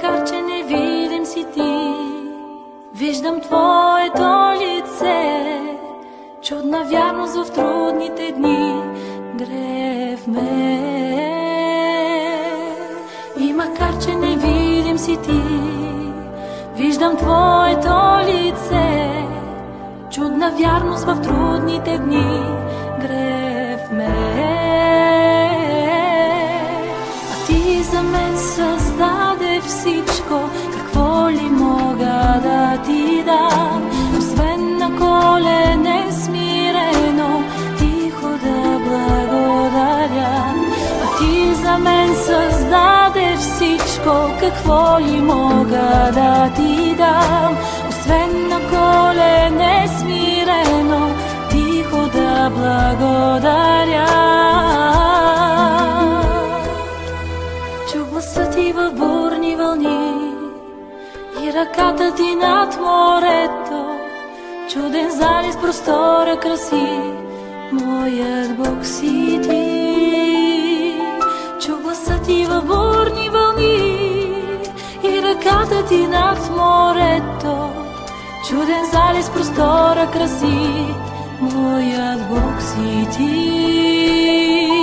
макар че не видим си ти, виждам твоето лице. Чудна вярност в трудните дни грее в мен. И макар че не видим си ти, виждам твоето лице. Чудна вярност в трудните дни грее в мен. А ти за мен създаде всичко, какво ли мога да ти дам, освен на колене смирено, тихо да благодаря. А ти за мен създаде всичко, какво ли мога да ти дам, освен на колене смирено, тихо да благодаря. Чу гласа ти в бурни вълни и ръката ти над морето. Чуден залез простора краси, моят Бог си ти. Чу гласа ти в бурни вълни и ръката ти над морето. Чуден залез простора краси, моят Бог си ти.